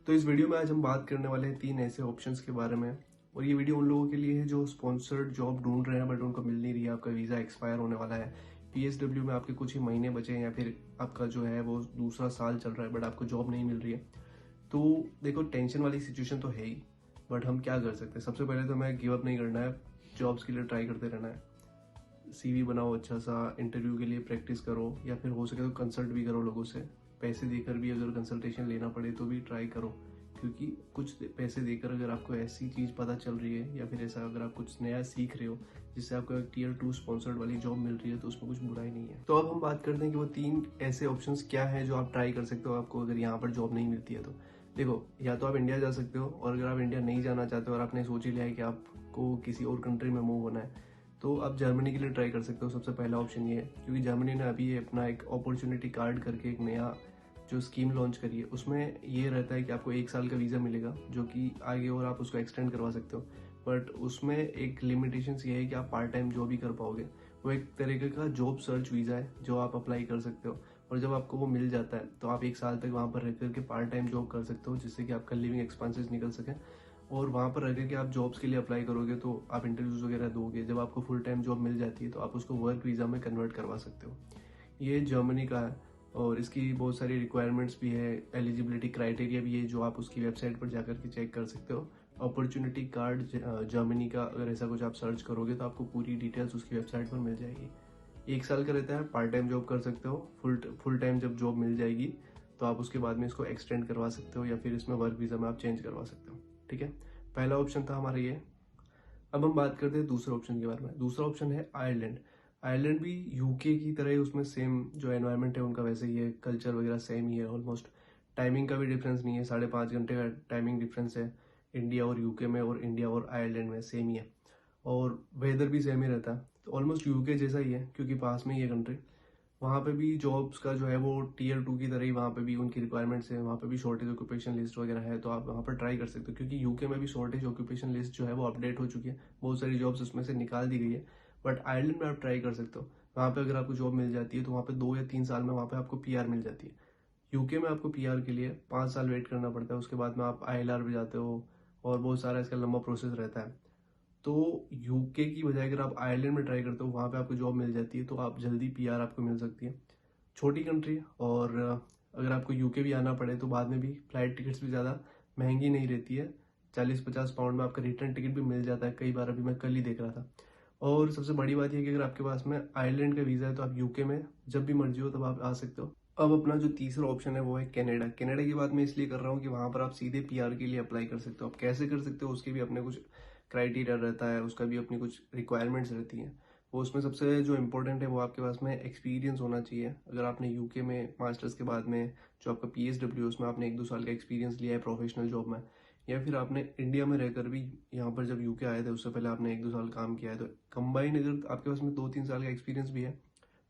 तो इस वीडियो में आज हम बात करने वाले हैं 3 ऐसे ऑप्शंस के बारे में। और ये वीडियो उन लोगों के लिए है जो स्पॉन्सर्ड जॉब ढूंढ रहे हैं बट उनको मिल नहीं रही है, आपका वीज़ा एक्सपायर होने वाला है, पीएसडब्ल्यू में आपके कुछ ही महीने बचे हैं या फिर आपका जो है वो दूसरा साल चल रहा है बट आपको जॉब नहीं मिल रही है। तो देखो, टेंशन वाली सिचुएशन तो है ही, बट हम क्या कर सकते हैं। सबसे पहले तो हमें गिव अप नहीं करना है, जॉब्स के लिए ट्राई करते रहना है। सीवी बनाओ, अच्छा सा इंटरव्यू के लिए प्रैक्टिस करो, या फिर हो सके तो कंसल्ट भी करो लोगों से। पैसे देकर भी अगर कंसल्टेशन लेना पड़े तो भी ट्राई करो, क्योंकि कुछ पैसे देकर अगर आपको ऐसी चीज़ पता चल रही है या फिर ऐसा अगर आप कुछ नया सीख रहे हो जिससे आपको एक टीयर 2 स्पॉन्सर्ड वाली जॉब मिल रही है तो उसमें कुछ बुराई नहीं है। तो अब हम बात करते हैं कि वो 3 ऐसे ऑप्शंस क्या हैं जो आप ट्राई कर सकते हो आपको अगर यहाँ पर जॉब नहीं मिलती है तो। देखो, या तो आप इंडिया जा सकते हो, और अगर आप इंडिया नहीं जाना चाहते हो और आपने सोच ही लिया है कि आपको किसी और कंट्री में मूव होना है तो आप जर्मनी के लिए ट्राई कर सकते हो। सबसे पहला ऑप्शन ये है, क्योंकि जर्मनी ने अभी अपना एक अपॉर्चुनिटी कार्ड करके एक नया जो स्कीम लॉन्च करी है उसमें ये रहता है कि आपको 1 साल का वीज़ा मिलेगा जो कि आगे और आप उसको एक्सटेंड करवा सकते हो। बट उसमें एक लिमिटेशंस ये है कि आप पार्ट टाइम जॉब ही कर पाओगे। वो एक तरीके का जॉब सर्च वीज़ा है जो आप अप्लाई कर सकते हो, और जब आपको वो मिल जाता है तो आप 1 साल तक वहाँ पर रह करके पार्ट टाइम जॉब कर सकते हो, जिससे कि आपका लिविंग एक्सपेंसेस निकल सके। और वहाँ पर रह करके आप जॉब्स के लिए अप्लाई करोगे तो आप इंटरव्यूज वगैरह दोगे, जब आपको फुल टाइम जॉब मिल जाती है तो आप उसको वर्क वीज़ा में कन्वर्ट करवा सकते हो। ये जर्मनी का है, और इसकी बहुत सारी रिक्वायरमेंट्स भी है, एलिजिबिलिटी क्राइटेरिया भी है जो आप उसकी वेबसाइट पर जाकर के चेक कर सकते हो। अपॉर्चुनिटी कार्ड जर्मनी का अगर ऐसा कुछ आप सर्च करोगे तो आपको पूरी डिटेल्स उसकी वेबसाइट पर मिल जाएगी। 1 साल का रहता है, पार्ट टाइम जॉब कर सकते हो। फुल टाइम जब जॉब मिल जाएगी तो आप उसके बाद में इसको एक्सटेंड करवा सकते हो या फिर इसमें वर्क वीज़ा में आप चेंज करवा सकते हो। ठीक है, पहला ऑप्शन था हमारा ये। अब हम बात करते हैं दूसरे ऑप्शन के बारे में। दूसरा ऑप्शन है आयरलैंड। आयरलैंड भी यूके की तरह ही, उसमें सेम जो एनवायरनमेंट है उनका वैसे ही है, कल्चर वगैरह सेम ही है ऑलमोस्ट। टाइमिंग का भी डिफरेंस नहीं है, 5.5 घंटे का टाइमिंग डिफरेंस है इंडिया और यूके में, और इंडिया और आयरलैंड में सेम ही है। और वेदर भी सेम ही रहता है, तो ऑलमोस्ट यूके जैसा ही है क्योंकि पास में ही है कंट्री। वहाँ पे भी जॉब्स का जो है वो टीयर 2 की तरह ही वहाँ पे भी उनकी रिक्वायरमेंट्स है। वहाँ पे भी शॉर्टेज ऑक्यूपेशन लिस्ट वगैरह है, तो आप वहाँ पर ट्राई कर सकते हो, क्योंकि यूके में भी शॉर्टेज ऑक्यूपेशन लिस्ट जो है वो अपडेट हो चुकी है, बहुत सारी जॉब्स उसमें से निकाल दी गई है। बट आयरलैंड में आप ट्राई कर सकते हो। वहाँ पे अगर आपको जॉब मिल जाती है तो वहाँ पे 2 या 3 साल में वहाँ पे आपको पीआर मिल जाती है। यूके में आपको पीआर के लिए 5 साल वेट करना पड़ता है, उसके बाद में आप आईएलआर पे जाते हो, और बहुत सारा इसका लंबा प्रोसेस रहता है। तो यूके की बजाय अगर आप आयरलैंड में ट्राई करते हो, वहाँ पे आपको जॉब मिल जाती है तो आप जल्दी पीआर आपको मिल सकती है। छोटी कंट्री है, और अगर आपको यूके भी आना पड़े तो बाद में भी फ्लाइट टिकट्स भी ज़्यादा महंगी नहीं रहती है। 40-50 पाउंड में आपका रिटर्न टिकट भी मिल जाता है कई बार, अभी मैं कल ही देख रहा था। और सबसे बड़ी बात यह कि अगर आपके पास में आयरलैंड का वीज़ा है तो आप यूके में जब भी मर्जी हो तब आप आ सकते हो। अब अपना जो तीसरा ऑप्शन है वो है कनाडा। कनाडा की बात मैं इसलिए कर रहा हूँ कि वहाँ पर आप सीधे पीआर के लिए अप्लाई कर सकते हो। आप कैसे कर सकते हो उसके भी अपने कुछ क्राइटेरिया रहता है, उसका भी अपनी कुछ रिक्वायरमेंट्स रहती हैं। वो उसमें सबसे जो इम्पोर्टेंट है वो आपके पास में एक्सपीरियंस होना चाहिए। अगर आपने यूके में मास्टर्स के बाद में जो आपका पीएसडब्ल्यू है उसमें आपने 1-2 साल का एक्सपीरियंस लिया है प्रोफेशनल जॉब में, या फिर आपने इंडिया में रहकर भी यहाँ पर जब यूके आए थे उससे पहले आपने 1-2 साल काम किया है, तो कंबाइन अगर आपके पास में 2-3 साल का एक्सपीरियंस भी है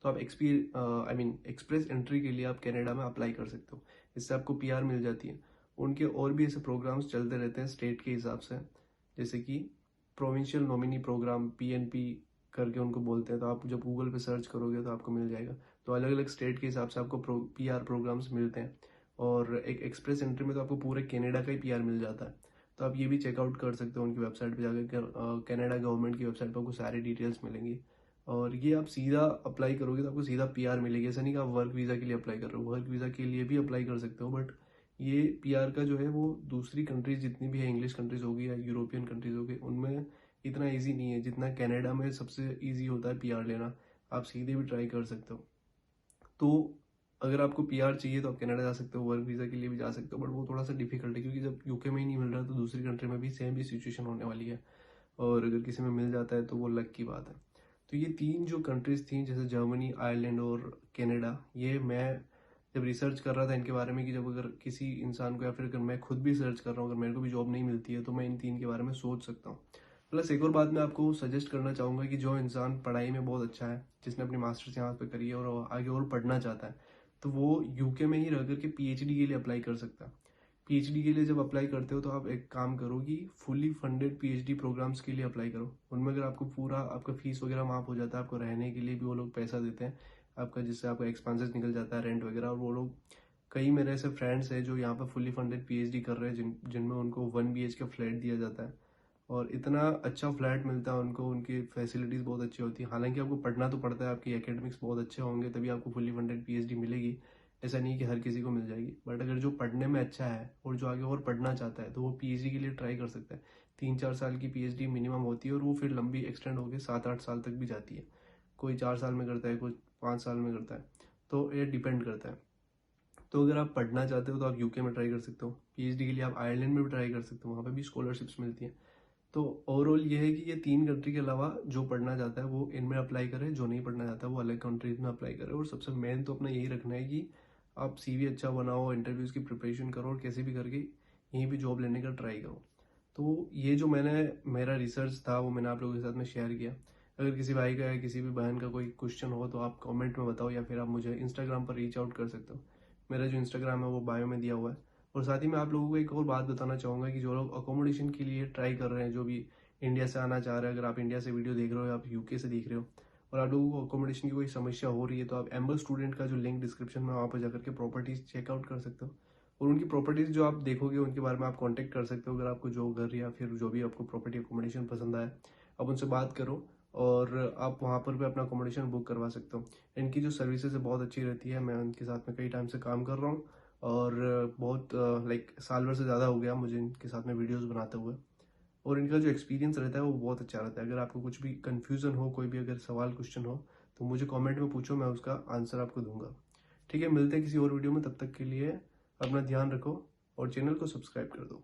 तो आप एक्सप्रेस एंट्री के लिए आप कनाडा में अप्लाई कर सकते हो। इससे आपको पीआर मिल जाती है। उनके और भी ऐसे प्रोग्राम्स चलते रहते हैं स्टेट के हिसाब से, जैसे कि प्रोविंशियल नॉमिनी प्रोग्राम, पीएनपी करके उनको बोलते हैं। तो आप जब गूगल पे सर्च करोगे तो आपको मिल जाएगा। तो अलग अलग स्टेट के हिसाब से आपको पीआर प्रोग्राम्स मिलते हैं, और एक एक्सप्रेस एंट्री में तो आपको पूरे कनाडा का ही पीआर मिल जाता है। तो आप ये भी चेकआउट कर सकते हो उनकी वेबसाइट पे जाकर। कनाडा गवर्नमेंट की वेबसाइट पर आपको सारी डिटेल्स मिलेंगी, और ये आप सीधा अप्लाई करोगे तो आपको सीधा पीआर मिलेगी। ऐसा नहीं कि आप वर्क वीज़ा के लिए अप्लाई कर रहे हो, वर्क वीज़ा के लिए भी अप्लाई कर सकते हो, बट ये पीआर का जो है वो दूसरी कंट्रीज जितनी भी है, इंग्लिश कंट्रीज होगी या यूरोपियन कंट्रीज होगी, उनमें इतना इजी नहीं है जितना कनाडा में सबसे इजी होता है पीआर लेना। आप सीधे भी ट्राई कर सकते हो। तो अगर आपको पीआर चाहिए तो आप कनाडा जा सकते हो, वर्क वीज़ा के लिए भी जा सकते हो, बट वो थोड़ा सा डिफिकल्ट है क्योंकि जब यूके में ही नहीं मिल रहा तो दूसरी कंट्री में भी सेम ही सिचुएशन होने वाली है, और अगर किसी में मिल जाता है तो वो लक की बात है। तो ये 3 जो कंट्रीज थी, जैसे जर्मनी, आयरलैंड और कनाडा, ये मैं जब रिसर्च कर रहा था इनके बारे में कि जब अगर किसी इंसान को, या फिर अगर मैं खुद भी सर्च कर रहा हूँ, अगर मेरे को भी जॉब नहीं मिलती है तो मैं इन 3 के बारे में सोच सकता हूँ। प्लस एक और बात मैं आपको सजेस्ट करना चाहूँगा कि जो इंसान पढ़ाई में बहुत अच्छा है, जिसने अपनी मास्टर्स यहाँ पे करी है और आगे और पढ़ना चाहता है, तो वो यूके में ही रह करके पीएचडी के लिए अप्लाई कर सकता है। पीएचडी के लिए जब अप्लाई करते हो तो आप एक काम करो कि फुली फंडेड पीएचडी प्रोग्राम्स के लिए अप्लाई करो। उनमें अगर आपको पूरा आपका फीस वगैरह माफ हो जाता है, आपको रहने के लिए भी वो लोग पैसा देते हैं आपका, जिससे आपका एक्सपेंसेस निकल जाता है, रेंट वगैरह, और वो लोग कई मेरे ऐसे फ्रेंड्स हैं जो यहाँ पर फुली फंडेड पीएचडी कर रहे हैं जिनमें उनको 1 BHK का फ्लैट दिया जाता है और इतना अच्छा फ्लैट मिलता है उनको, उनकी फैसिलिटीज़ बहुत अच्छी होती है। हालांकि आपको पढ़ना तो पड़ता है, आपकी एकेडमिक्स बहुत अच्छे होंगे तभी आपको फुली फंडेड पीएचडी मिलेगी। ऐसा नहीं कि हर किसी को मिल जाएगी, बट अगर जो पढ़ने में अच्छा है और जो आगे और पढ़ना चाहता है तो वो पीएचडी के लिए ट्राई कर सकता है। 3-4 साल की पीएचडी मिनिमम होती है और वो फिर लंबी एक्सटेंड होकर 7-8 साल तक भी जाती है। कोई 4 साल में करता है, कोई 5 साल में करता है, तो ये डिपेंड करता है। तो अगर आप पढ़ना चाहते हो तो आप यूके में ट्राई कर सकते हो, पीएचडी के लिए आप आयरलैंड में भी ट्राई कर सकते हो, वहाँ पे भी स्कॉलरशिप्स मिलती हैं। तो ओवरऑल ये है कि ये 3 कंट्री के अलावा जो पढ़ना चाहता है वो इनमें अप्लाई करे, जो नहीं पढ़ना चाहता है वो अलग कंट्रीज में अप्लाई करे। और सबसे मेन तो अपना यही रखना है कि आप सीवी अच्छा बनाओ, इंटरव्यूज़ की प्रिपरेशन करो और कैसे भी करके यहीं भी जॉब लेने का ट्राई करो। तो ये जो मेरा रिसर्च था वो मैंने आप लोगों के साथ में शेयर किया। अगर किसी भाई का या किसी भी बहन का कोई क्वेश्चन हो तो आप कमेंट में बताओ या फिर आप मुझे इंस्टाग्राम पर रीच आउट कर सकते हो। मेरा जो इंस्टाग्राम है वो बायो में दिया हुआ है। और साथ ही मैं आप लोगों को एक और बात बताना चाहूँगा कि जो लोग अकोमोडेशन के लिए ट्राई कर रहे हैं, जो भी इंडिया से आना चाह रहे हैं, अगर आप इंडिया से वीडियो देख रहे हो या आप यूके से देख रहे हो और आप लोगों को अकोमोडेशन की कोई समस्या हो रही है, तो आप एम्बल स्टूडेंट का जो लिंक डिस्क्रिप्शन में वहाँ पर जाकर के प्रॉपर्टीज चेकआउट कर सकते हो और उनकी प्रॉपर्टीज जो आप देखोगे उनके बारे में आप कांटेक्ट कर सकते हो। अगर आपको जो घर या फिर जो भी आपको प्रॉपर्टी अकोमोडेशन पसंद आए, आप उनसे बात करो और आप वहाँ पर भी अपना अकोमोडेशन बुक करवा सकते हो। इनकी जो सर्विसेज है बहुत अच्छी रहती है। मैं उनके साथ में कई टाइम से काम कर रहा हूँ और बहुत लाइक साल भर से ज़्यादा हो गया मुझे इनके साथ में वीडियोस बनाते हुए, और इनका जो एक्सपीरियंस रहता है वो बहुत अच्छा रहता है। अगर आपको कुछ भी कन्फ्यूज़न हो, कोई भी अगर सवाल क्वेश्चन हो तो मुझे कमेंट में पूछो, मैं उसका आंसर आपको दूंगा। ठीक है, मिलते हैं किसी और वीडियो में, तब तक के लिए अपना ध्यान रखो और चैनल को सब्सक्राइब कर दो।